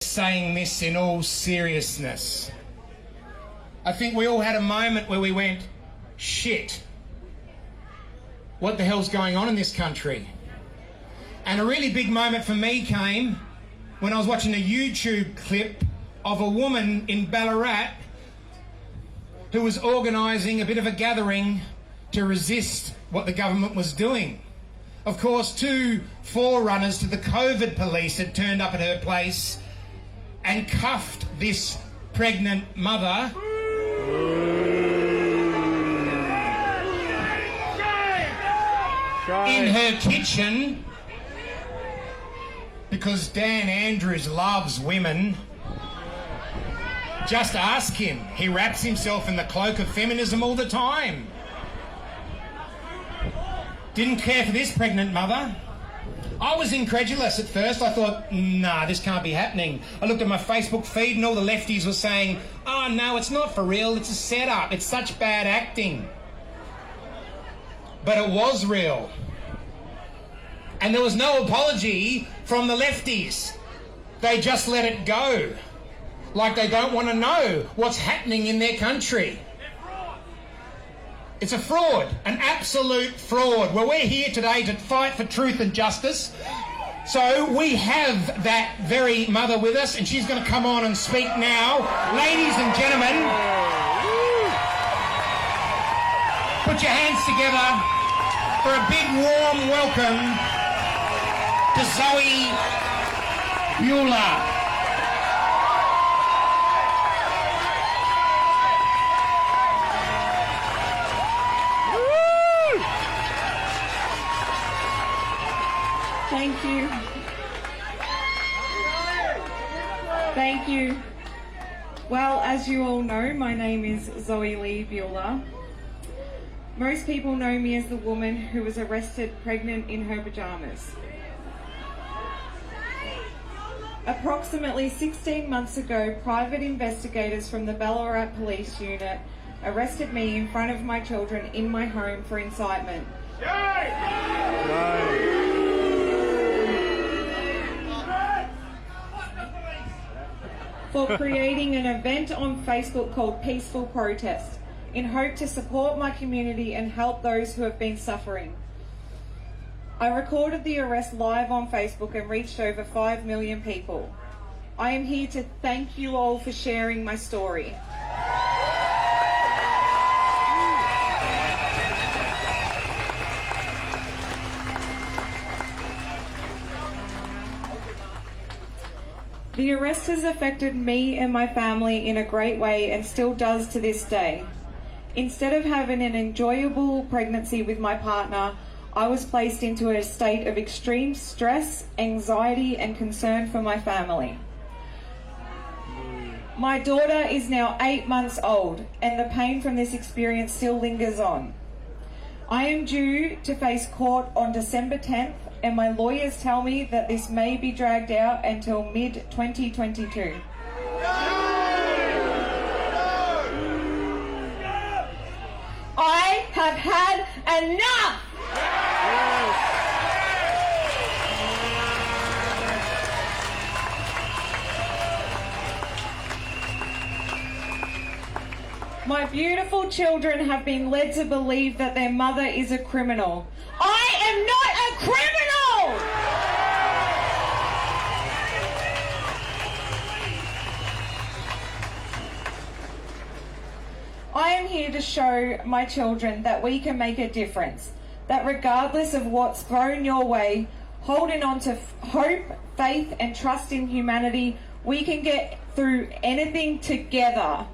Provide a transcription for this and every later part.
saying this in all seriousness. I think we all had a moment where we went, shit, what the hell's going on in this country? And a really big moment for me came when I was watching a YouTube clip of a woman in Ballarat who was organising a bit of a gathering to resist what the government was doing. Of course, two forerunners to the COVID police had turned up at her place and cuffed this pregnant mother. In her kitchen, because Dan Andrews loves women. Just ask him. He wraps himself in the cloak of feminism all the time. Didn't care for this pregnant mother. I was incredulous at first. I thought, nah, this can't be happening. I looked at my Facebook feed and all the lefties were saying, oh no, it's not for real, it's a setup, it's such bad acting. But it was real. And there was no apology from the lefties. They just let it go. Like they don't want to know what's happening in their country. It's a fraud, an absolute fraud. Well, we're here today to fight for truth and justice. So we have that very mother with us, and she's going to come on and speak now. Ladies and gentlemen, put your hands together for a big warm welcome to Zoe-Lee Buhler. Thank you. Thank you. Well, as you all know, my name is Zoe-Lee Buhler. Most people know me as the woman who was arrested pregnant in her pyjamas. Approximately 16 months ago, private investigators from the Ballarat Police Unit arrested me in front of my children in my home for incitement. For creating an event on Facebook called Peaceful Protest, in hope to support my community and help those who have been suffering. I recorded the arrest live on Facebook and reached over 5 million people. I am here to thank you all for sharing my story. The arrest has affected me and my family in a great way and still does to this day. Instead of having an enjoyable pregnancy with my partner, I was placed into a state of extreme stress, anxiety, and concern for my family. My daughter is now 8 months old, and the pain from this experience still lingers on. I am due to face court on December 10th, and my lawyers tell me that this may be dragged out until mid-2022. I have had enough! My beautiful children have been led to believe that their mother is a criminal. I am not a criminal! I am here to show my children that we can make a difference, that regardless of what's thrown your way, holding on to hope, faith and trust in humanity, we can get through anything together.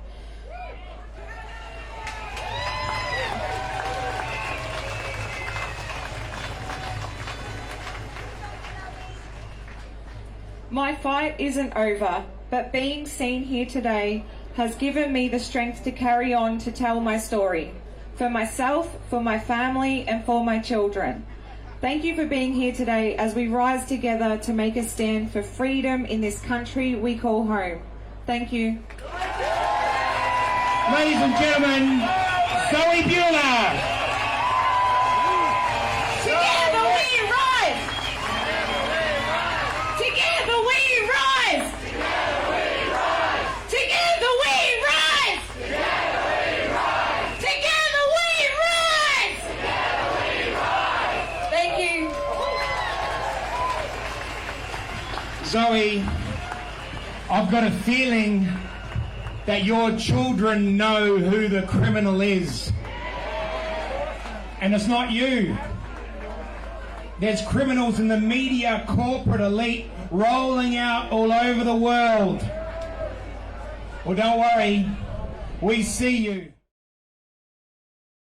My fight isn't over, but being seen here today has given me the strength to carry on to tell my story, for myself, for my family, and for my children. Thank you for being here today as we rise together to make a stand for freedom in this country we call home. Thank you. Ladies and gentlemen, Zoe Buhler. Together we rise! Together we rise! Zoe, I've got a feeling that your children know who the criminal is. And it's not you. There's criminals in the media corporate elite rolling out all over the world. Well, don't worry, we see you.